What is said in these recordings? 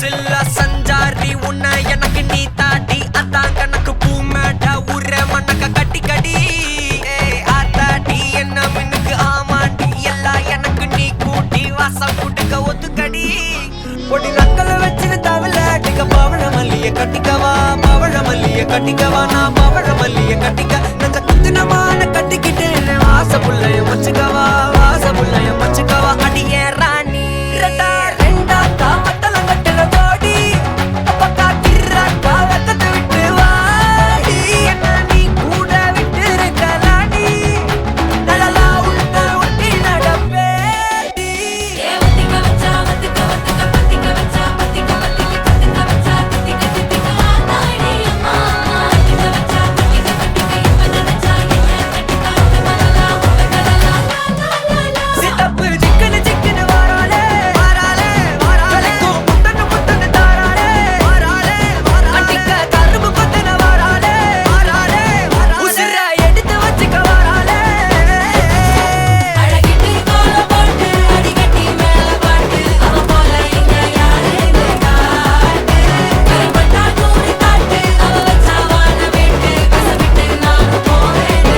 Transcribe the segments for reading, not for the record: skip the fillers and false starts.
சில்ல சஞ்சாரி உன்னை எனக்கு நீ தாட்டி அதான் கணக்கு பூமேட உர மண்ணக்க கட்டி கடி ஆத்தாட்டி என்ன மின்னுக்கு ஆமாண்டி எல்லாம் எனக்கு நீ கூட்டி வாசம் கூட்டுக்க ஒத்துக்கடி பொடி நக்கலை வச்சிரு தவில அடிக்க பவழ மல்லிய கட்டிக்கவா பவழ மல்லிய கட்டிக்கவா நான் பவழ மல்லிய கட்டிக்க நஞ்ச குத்தினமான கட்டிக்கிட்டு வாச புள்ளைய வச்சுக்கவா வாச புள்ளைய வச்சுக்கவா அடியே ராணி ரெண்டா காமத்தல கட்டல தோடி அப்பக்கா கிர்ராக்கா வெத்தத்தை விட்டு வாடி என்ன நீ கூட விட்டு இருக்கலாடி நலலா உள்ள ஒட்டி நடப்பேடி வத்திக்க வச்சா வத்திக்க வத்திக்க பத்திக்க வச்சா பத்திக்க வத்திக்க பத்திக்க வச்சா தித்திக்க தித்திக்க ஆத்தாடி அம்மா வத்திக்க வச்சா பத்திக்க பத்திக்க இப்ப நினைச்சா என்ன கட்டிக்கா மலலா உடலலா லா சித்தப்பு சிக்கன வாராலே வாராலே வாராலே முத்தன முத்தன தாராலே வாராலே வாராலே அட்டிக்க கரும்பு கொத்தன வாராலே வாராலே வாராலே உசிர எடுத்து வச்சுக்க வாராலே அழகிட்டு கோல போட்டு அடிகட்டி மேல பாட்டு அவ போல இங்க யாருன்னு காட்டு கருப்பட்டா கூறி காட்டு அவ வச்சா வான விட்டு கசவிட்டு நானும் போவேன்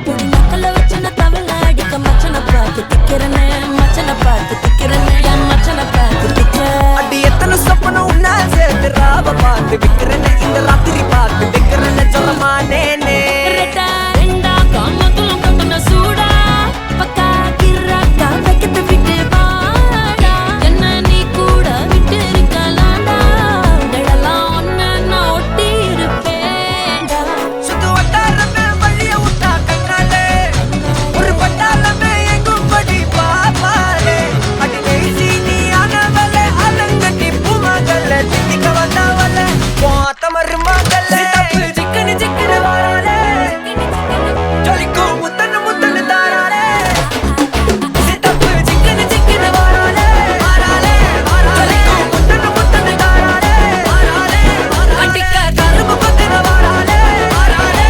பொடி நக்கல வச்சன தவள அடிக்க மச்சன பார்த்து திக்கிறனே மச்சன பார்த்து திக்கிறனே என் மச்சன பார்த்து திக்கிற அடி எத்தனை சொப்பனம் உன்னா சேர்த்து ராவ பார்த்து விக்கிறேன்னு இந்த ராத்திரி பார்த்து விக்கிறேன்னு சொல்லமானேனே ரெட்டா ரெண்டா காமத்துலம் கட்டன சூடா பக்கா கிர்ராக்கா வைக்கத்து விட்டு வாடா என்ன நீ கூட விட்டு இருக்கலாம்டா நிழலாம் ஒன்ன நான் ஒட்டி இருப்பேன்டா சுத்து வட்டாரமே வழிய விட்டா கண்ணாலே ஒரு பட்டாளமே எங்கும் படி பாப்பாலே அடி பேசி நீ ஆனவளே அலங்கட்டி பூமகள திட்டிக்க வந்தவளே போத்தமரு மகளே சிக்கன வாராலே ஜொலிக்கும் முத்தன முத்தன தாராலே சித்தப்பு சிக்கன வாராலே வாராலே வாராலே முத்தன முத்தன தாராலே வாராலே அட்டிக்க கரும்பு கொத்தன வாராலே வாராலே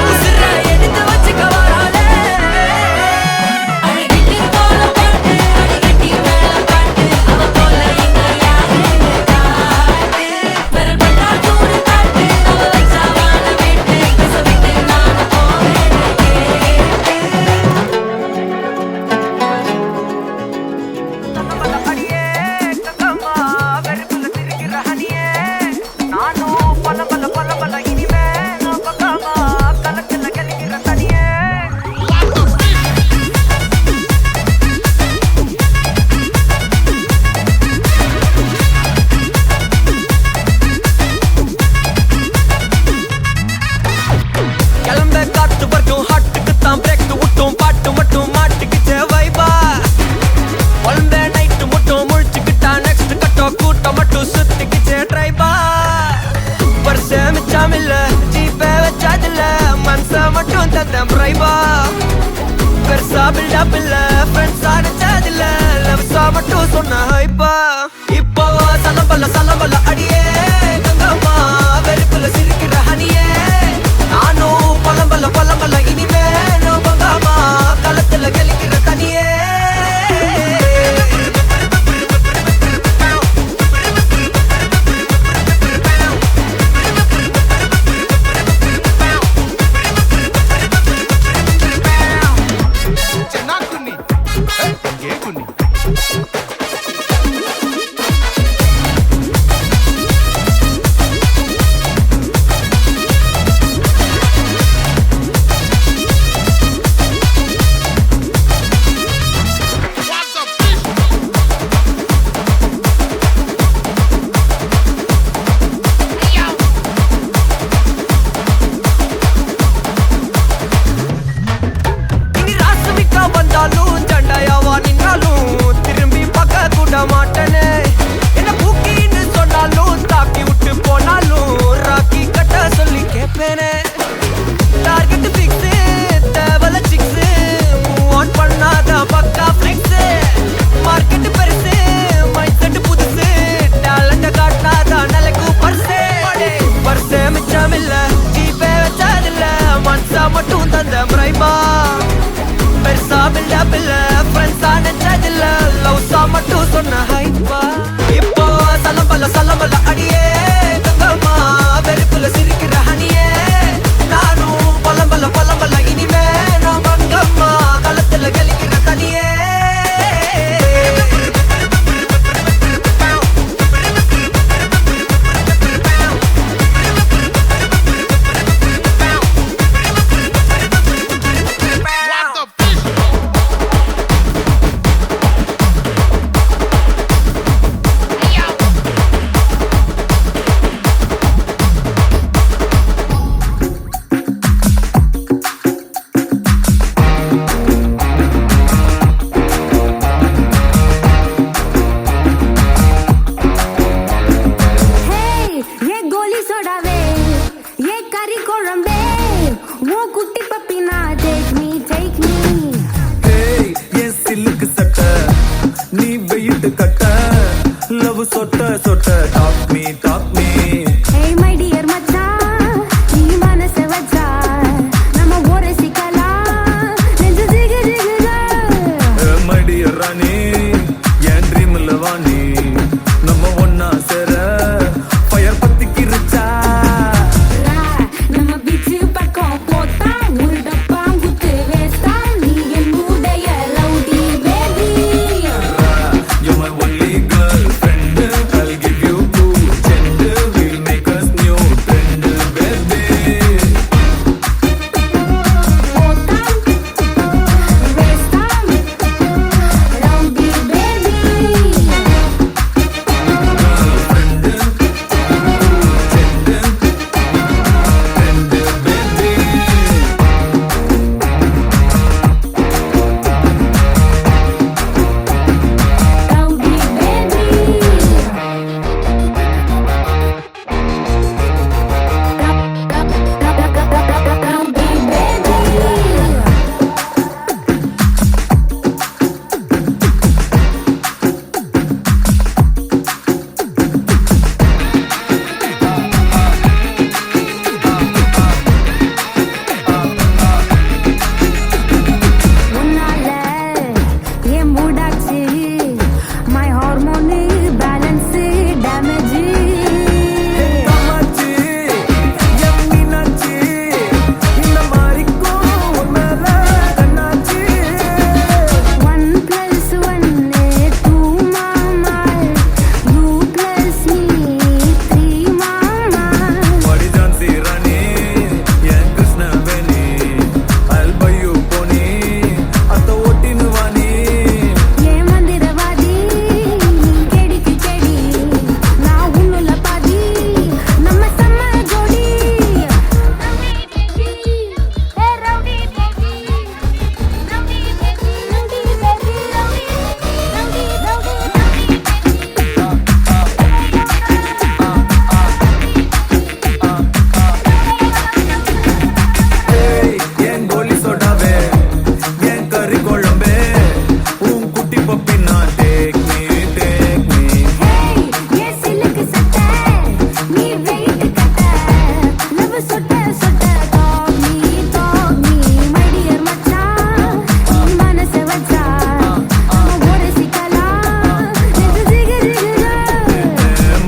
உசிர எடுத்து வச்சுக்க வாராலே அழகிட்டு கோல போட்டு அடிகட்டி மேல பாட்டு அவ போல இங்க யாருன்னு காட்டு விரல்பட்டா கூறு காட்டு அவ வச்சா வான விட்டு கசவிட்டு நானும் போவேன் அடியே கங்கம்மா வெறுப்புல திரிக்கிற ஹனியே நானும் பல இனிமே நான் பக்கமா கலக்கல கலிக்கிற தனியே கிளம்ப காத்து வரட்டும் ஹாட்டுக்கு தான் பிரேக் விட்டும் பாட்டு மட்டும் மாட்டுக்கிச்சே வைபா ஒன்பே நைட்டு மட்டும் முழிச்சுக்கிட்டா நெக்ஸ்ட் கட்டோ கூட்டம் மட்டும் சுத்திக்கிச்சே ட்ரைபா வருஷம் மிச்சம் இல்ல ஜீப்பே வச்சாதில்ல மனச மட்டும் தந்தேன் பிரைபா பெருசா பில்டப் இல்ல ஃப்ரெண்ட்ஸா நினைச்சதில்ல லவ்ஸா மட்டும் சொன்ன ஹைப்பா இப்போ சலம்பல அடியே கங்கம்மா வெறுப்புல சிரிக்கிற ஹனியே நானும் பலம்பல இனிமே நோ பங்கம்மா களத்துல கலிக்கிற தனியே చెన్నాకుని ఏకుని இனி ராசுமிக்கா வந்தாலும் ஜண்டாயாவா நின்னாலும் திரும்பி பார்க்க நீ வெயிட் கட்ட லவ் சொட்ட சொட்ட top me Hey my dear மச்சான் நீ மனச வச்சா நம்ம ஒரு சிக்கலாம் நெஞ்சு ஜிகு ஜிகுதா மடிய ராணி என் ட்ரீம்ல வாணி நம்ம ஒன்னா சேர ஃபயர் பத்திக்கிருச்சா நம்ம பீச் பக்கம் போத்தா ஒரு டப்பா குத்து வேஸ்டா நீ என்னுடைய rowdy baby You're my only girlfriend. I'll give you 2 gender. We'll make us new friend, baby. போத்தா வேஸ்டா rowdy baby Friend, gender, friend, baby. rowdy baby உன்னால ஏன் மூடாச்சு my hormone balance damage Kamakshi, என் மீனாட்சி, இந்த மாறிக்கும் உன் மேல கண்ணாச்சி. 1+1 2 mama you plus me 3 mama வாடி ஜான்சி ராணி, என் Krishnaveni. I'll buy you pony, அத்த ஓட்டின்னு வாணி. ஏன் மந்திரவாதி நீ கெடிக்கு செடி நான் உன்னுல பாதி நம்ம செம்ம ஜோடி rowdy baby rowdy baby rowdy baby rowdy ஏய், என் கோலி சோடாவே, என் கறி குழம்பே, உன் குட்டி பப்பி நான் take me. ஹேய் ஏ சிலுக்கு சட்டை நீ வெயிட் கட்ட லவ் சொட்ட சொட்ட டாக் மீ மை டியர் மச்சான் நீ மனச வச்சா நம்ம ஒரு சிக்கலாம் நெஞ்சு ஜிகு ஜிகுதா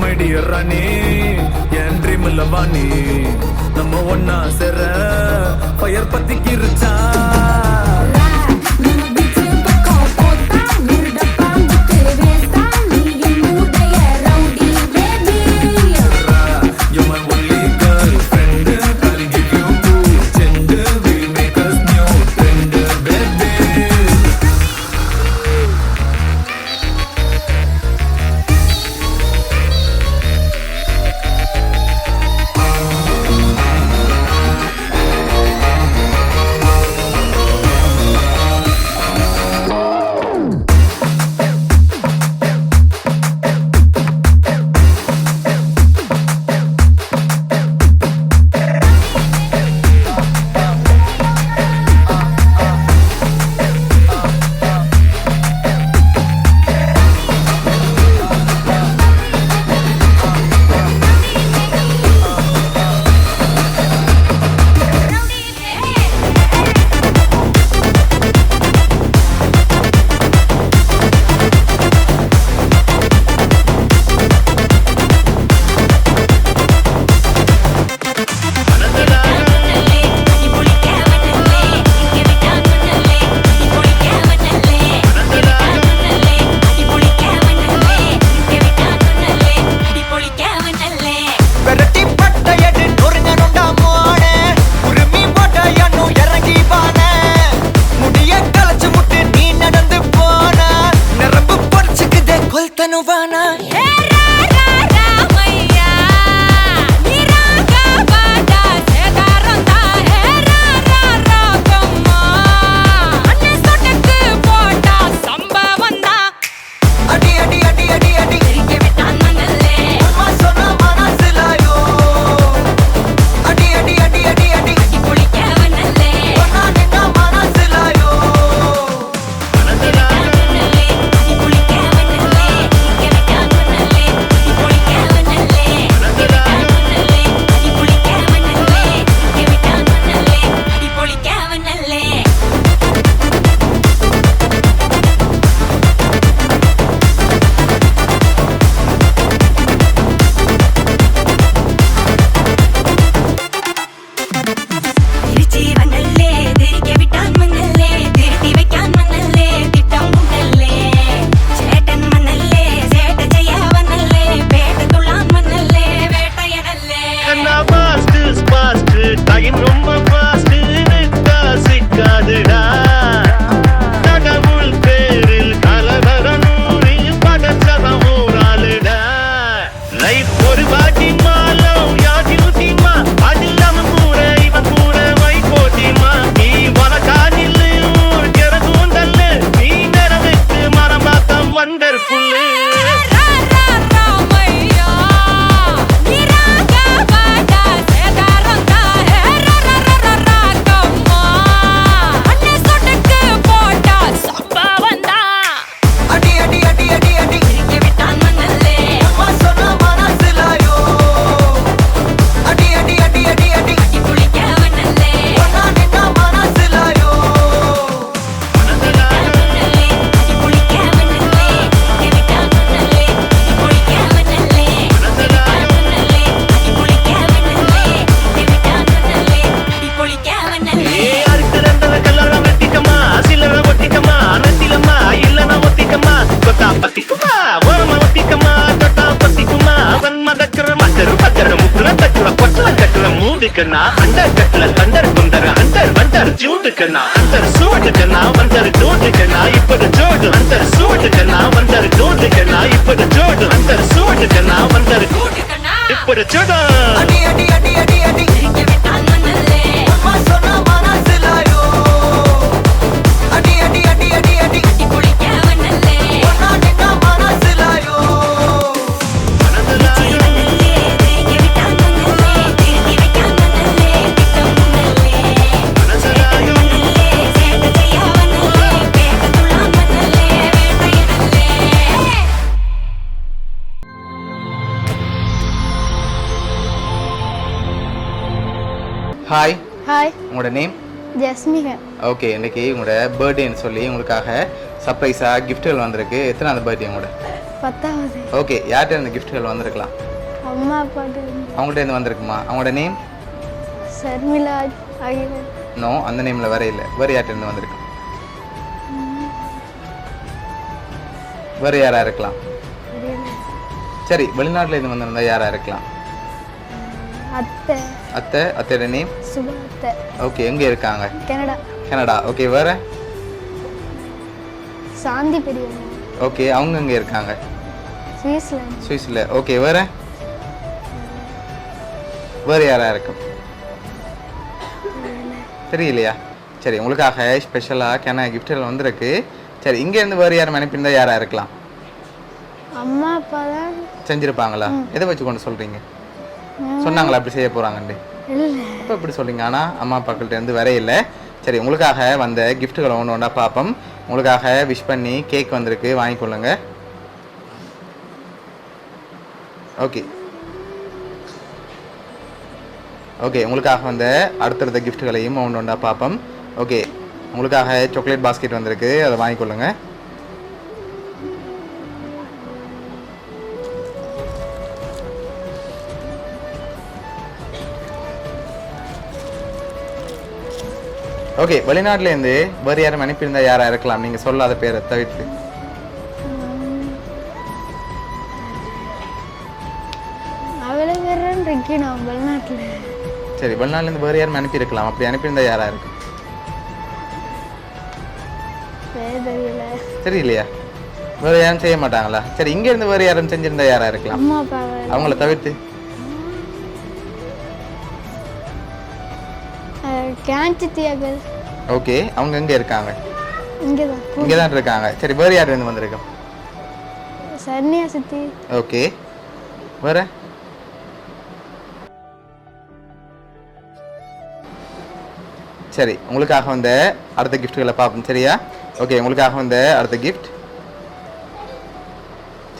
My dear ராணி, என் ட்ரீம்ல வாணி. நம்ம ஒன்னா சேர ஃபயர் பத்திக்கிருச்சா நம்ம பீச் பக்கம் போத்தா ஒரு டப்பா குத்து வேஸ்டா நீ என்னுடைய rowdy baby You're my only girlfriend. I'll give you 2 gender. We'll make us new friend, baby. விரட்டி பட்டையடு நொறுங்கணுண்டா மோனே உருமி போட்டையன்னு இறங்கி பானே முடிய களைச்சு முட்டு நீ நடந்து போன நரம்பு பொடிச்சுக்குதே கொல்தனுவானா அடி அடி அடி அடி அடி அம்மா சொன்ன மனசுலாயோ அடி அடி அடி அடி அடி சொன்னா நின்ன மனசுலாயோ குளிக்க சூட்டுக்குன்னா அண்டர் கட்ல தண்டர் குந்தர் அண்டர் வண்டர் ஜூட்டுக்குன்னா அண்டர் சூட்டுக்குன்னா வந்தர் ஜூட்டுக்குன்னா இப்பது ஜோடு அண்டர் சூட்டுக்குன்னா வந்தர் ஜூட்டுக்குன்னா இப்பது ஜோடு அண்டர் சூட்டுக்குன்னா வந்தர் இப்பது ஜோடு அடி அடி அடி அடி அடி சிரிக்க விட்டால் மண்ணல்லே அம்மா சொன்ன மனசிலாயோ அடி அடி அடி அடி அடி கட்டி குளிக்க மண்ணல்லே ஒன்னா நின்னா மனசிலாயோ சிரிக்க விட்டால் மண்ணல்லே திரும்பி வைக்கால் மண்ணல்லே பித்தம் மண்ணல்லே மண்ணல்லே சேட்ட செய்ய மண்ணல்லே பேக்கத்துள்ள மண்ணல்லே வேட்டையனல்லே ஹாய், ஹாய் உங்களோட நேம்? ஜஸ்மிகன் ஓகே, இன்னைக்கு உங்களோட பர்த்டேன்னு சொல்லி உங்களுக்காக சர்ப்ரைஸாக கிஃப்ட்டுகள் வந்திருக்கு. எத்தனாவது பர்த்டே உங்களோட? 10வது ஓகே, யார்கிட்ட இருந்து கிஃப்ட்டுகள் வந்திருக்கலாம்? அம்மா அப்பாட்டு அவங்கள்ட்ட இருந்து வந்திருக்குமா? அவங்களோட நேம்? ஷர்மிளா ஆகியோர் நோ, அந்த நேமில் வேற இல்லை. வேறு யார்கிட்ட இருந்து வந்திருக்கு? வேறு யாராக இருக்கலாம்? சரி, வெளிநாட்டில் இருந்து வந்திருந்தா யாராக இருக்கலாம்? அத்தை அத்தையோட நேம்? சுபா அத்தை ஓகே, எங்கே இருக்காங்க? Canada Canada. ஓகே, வேறு? சாந்தி பெரியம்மா ஓகே, அவங்க எங்கே இருக்காங்க? சுவிஸ்லாந்து சுவிஸில். ஓகே, வேறு? வேறு யாராக இருக்கும்? தெரியலையா? சரி, உங்களுக்காக ஸ்பெஷலாக கிஃப்ட்டுகள் வந்திருக்கு. சரி, இங்கேருந்து வேறு யாரும் அனுப்பியிருந்தா யாராக இருக்கலாம்? அம்மா அப்பா தான் செஞ்சுருப்பாங்களா? எதை வச்சு கொண்டு சொல்கிறீங்க? சொன்னாங்களா அப்படி செய்ய போகிறாங்கன்னு? இல்லை அப்போ இப்படி சொல்லிங்க. ஆனால் அம்மா அப்பாக்கள்ட்ட இருந்து வேற இல்லை. சரி, உங்களுக்காக வந்த கிஃப்ட்டுகளை ஒன்று ஒன்றா பார்ப்போம். உங்களுக்காக விஷ் பண்ணி கேக் வந்திருக்கு, வாங்கிக்கொள்ளுங்க. ஓகே ஓகே, உங்களுக்காக வந்த அடுத்தடுத்த கிஃப்ட்டுகளையும் ஒன்று ஒன்றா பார்ப்போம். ஓகே, உங்களுக்காக சாக்லேட் பாஸ்கெட் வந்திருக்கு, அதை வாங்கிக்கொள்ளுங்க. ஓகே, வெளிநாட்டிலேருந்து வேறு யாரும் அனுப்பியிருந்தா யாராக இருக்கலாம்? நீங்கள் சொல்லாத பேரை தவிர்த்து. அவளை வேறன்னு இருக்கணும் வெளிநாட்டில் சரி, வெளிநாட்டிலேருந்து வேறு யாரும் அனுப்பியிருக்கலாம். அப்படி அனுப்பியிருந்தா யாராக இருக்கு? தெரியல தெரியலையா? வேறு யாரும் செய்ய மாட்டாங்களா? சரி, இங்கேருந்து வேறு யாரும் செஞ்சிருந்தா யாராக இருக்கலாம்? அம்மா அப்பா அவங்கள தவிர்த்து. கேன்சித்தியாக்கள் ஓகே, அவங்க எங்கே இருக்காங்க? இங்கே தான் இங்கே தான் இருக்காங்க. சரி, வேறு யார் இருந்து வந்திருக்கோம்? சன்னியா சித்தி ஓகே, வேறு? சரி, உங்களுக்காக வந்த அடுத்த கிஃப்ட்டுகளை பார்ப்போம். சரியா? ஓகே, உங்களுக்காக வந்த அடுத்த கிஃப்ட்.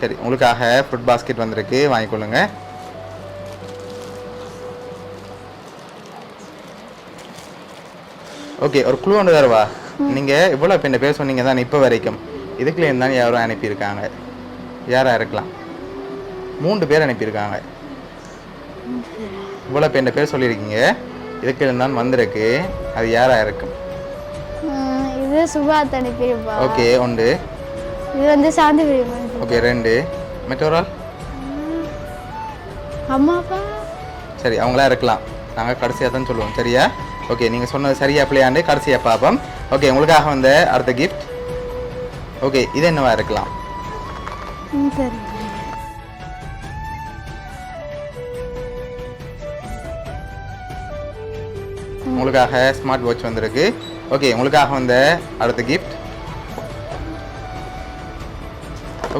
சரி, உங்களுக்காக ஃப்ரூட் பாஸ்கெட் வந்திருக்கு, வாங்கிக்கொள்ளுங்க. ஓகே, ஒரு குழு ஒன்று தருவா. நீங்கள் இவ்வளோ இப்போ இந்த பேர் சொன்னீங்க தான் இப்போ வரைக்கும். இதுக்குள்ளே இருந்தாலும் யாரும் அனுப்பியிருக்காங்க. யாராக இருக்கலாம்? 3 பேர் அனுப்பியிருக்காங்க. இவ்வளோ இப்போ இந்த பேர் சொல்லியிருக்கீங்க, இதுக்கு இருந்தாலும் வந்திருக்கு. அது யாராக இருக்கும்? இது சுபா அத்தை அனுப்பியிருப்பா ஓகே, 1. இது வந்து சாந்தி பெரியம்மா ஓகே, 2. மற்றொரு ஆள்? அம்மா அப்பா சரி, அவங்களா இருக்கலாம். நாங்கள் கடைசியாக தான் சொல்லுவோம். சரியா? ஓகே, நீங்கள் சொன்னது சரியா பிள்ளையாண்டு கடைசியாக பார்ப்போம். ஓகே, உங்களுக்காக வந்த அடுத்த கிஃப்ட். ஓகே, இது என்னவா இருக்கலாம்? சரி உங்களுக்காக ஸ்மார்ட் வாட்ச் வந்திருக்கு. ஓகே, உங்களுக்காக வந்த அடுத்த கிஃப்ட்.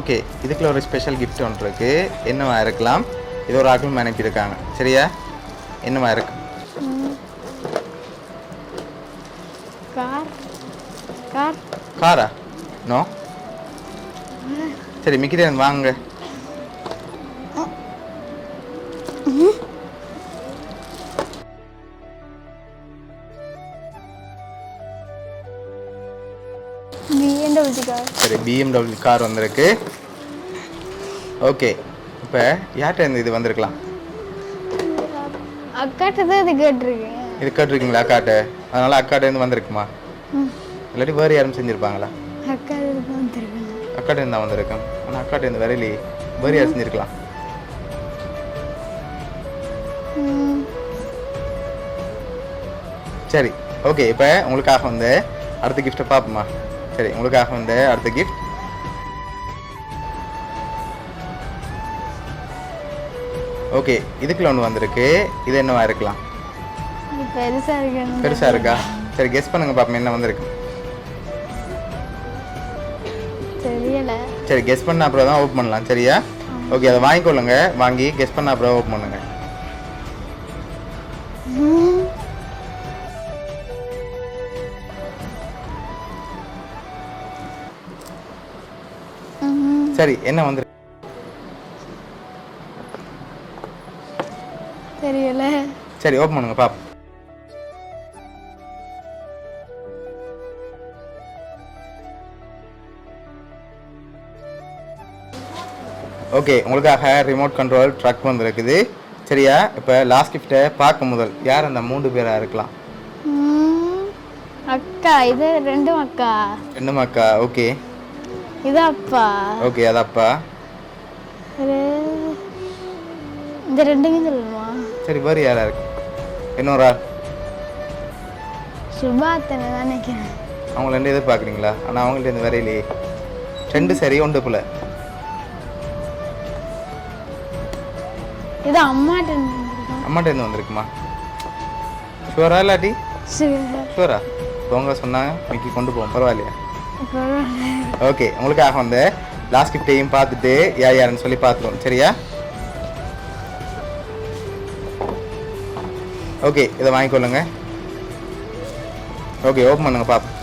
ஓகே, இதுக்குள்ள ஒரு ஸ்பெஷல் கிஃப்ட் ஒன்று இருக்கு. என்னவா இருக்கலாம்? இது ஒரு ஆக்கள் அனுப்பியிருக்காங்க. சரியா? என்னவா இருக்கு? கார் கார் காரா? நோ. சரி, மிக்கிட்டே வாங்க. BMW கார் சரி, BMW கார் வந்திருக்கு. ஓகே, இப்போ யார்கிட்ட இருந்து இது வந்திருக்கலாம்? அக்காட்ட தான் இது கேட்டிருக்கேன். இது கேட்டிருக்கீங்களா அக்காட்ட? அதனால அக்காட்ட இருந்து வந்திருக்குமா? இல்லாட்டி வேறு யாரும் செஞ்சுருப்பாங்களா? அக்கா இதுக்கு வந்துருக்கேன். அக்காட்ட இருந்து தான் வந்திருக்கேன். ஆனால் அக்காட்ட இருந்து வரையிலேயே வேறு யார் செஞ்சுருக்கலாம்? சரி ஓகே இப்போ உங்களுக்காக வந்து அடுத்த கிஃப்ட்டை பார்ப்போமா சரி உங்களுக்காக வந்து அடுத்த கிஃப்ட் ஓகே இதுக்குள்ள ஒன்று வந்திருக்கு இது என்னவா இருக்கலாம் பெருசா இருக்கு பெருசா இருக்கா சரி கெஸ் பண்ணுங்க பாப்போம் என்ன வந்திருக்கு தெரியல சரி கெஸ் பண்ண அப்புறம் தான் ஓப்பன் பண்ணலாம் சரியா ஓகே அதை வாங்கிக்கொள்ளுங்க வாங்கி கெஸ் பண்ண அப்புறம் ஓப்பன் பண்ணுங்க சரி என்ன வந்திருக்கு தெரியல சரி ஓப்பன் பண்ணுங்க பாப்போம் ஓகே உங்களுக்காக ரிமோட் கண்ட்ரோல் ட்ரக் வந்திருக்குது சரியா இப்போ லாஸ்ட் கிஃப்ட்டை பார்க்க முதல் யார் அந்த 3 பேராக இருக்கலாம் அக்கா இது ரெண்டும் அக்கா ரெண்டும் அக்கா ஓகே இது அப்பா ஓகே அது அப்பா இந்த ரெண்டுமே சொல்லணுமா சரி வேறு யாரா இருக்கு இன்னொரு ஆள் சுபாத்தனை தான் நினைக்கிறேன் அவங்க 2 எதிர்பார்க்குறீங்களா ஆனால் அவங்கள்ட்ட இருந்து வரையிலே 2 சரி 1 போல இது அம்மாட்ட அம்மாட்ட இருந்து வந்திருக்குமா ஷுவரா இல்லாட்டி ஷுவரா போங்க சொன்னாங்க இன்னைக்கு கொண்டு போவோம் பரவாயில்லையா ஓகே உங்களுக்காக வந்து லாஸ்ட் கிஃப்டையும் பார்த்துட்டு யார் யாருன்னு சொல்லி பார்த்துருவோம் சரியா ஓகே இதை வாங்கிக்கொள்ளுங்க ஓகே ஓப்பன் பண்ணுங்க பாப்போம்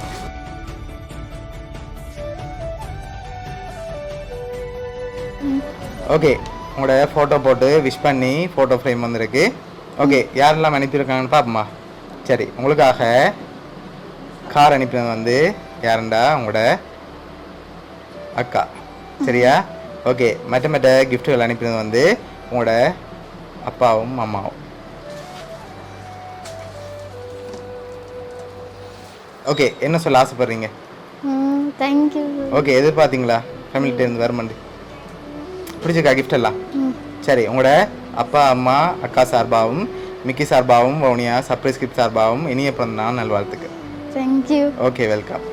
ஓகே உங்களோட ஃபோட்டோ போட்டு விஷ் பண்ணி ஃபோட்டோ ஃப்ரேம் வந்திருக்கு ஓகே யாரெல்லாம் அனுப்பியிருக்காங்கன்னு பார்ப்போமா சரி உங்களுக்காக கார் அனுப்பினது வந்து யாருண்டா உங்களோட அக்கா சரியா ஓகே மற்ற கிஃப்ட்டுகள் அனுப்பினது வந்து உங்களோட அப்பாவும் அம்மாவும் ஓகே என்ன சொல்ல ஆசைப்படுறீங்க தேங்க்யூ ஓகே எதிர்பார்த்தீங்களா ஃபேமிலிட்ட இருந்து வரமாண்டி பிடிச்சிருக்கா கிஃப்ட் எல்லாம் சரி உங்களோட அப்பா அம்மா அக்கா சார்பாகவும் மிக்கி சார்பாகவும் வவுனியா சர்ப்ரைஸ் கிஃப்ட் சார்பாகவும் இனிய பிறந்த நாள் நல்வாழ்த்துக்கு தேங்க்யூ ஓகே வெல்கம்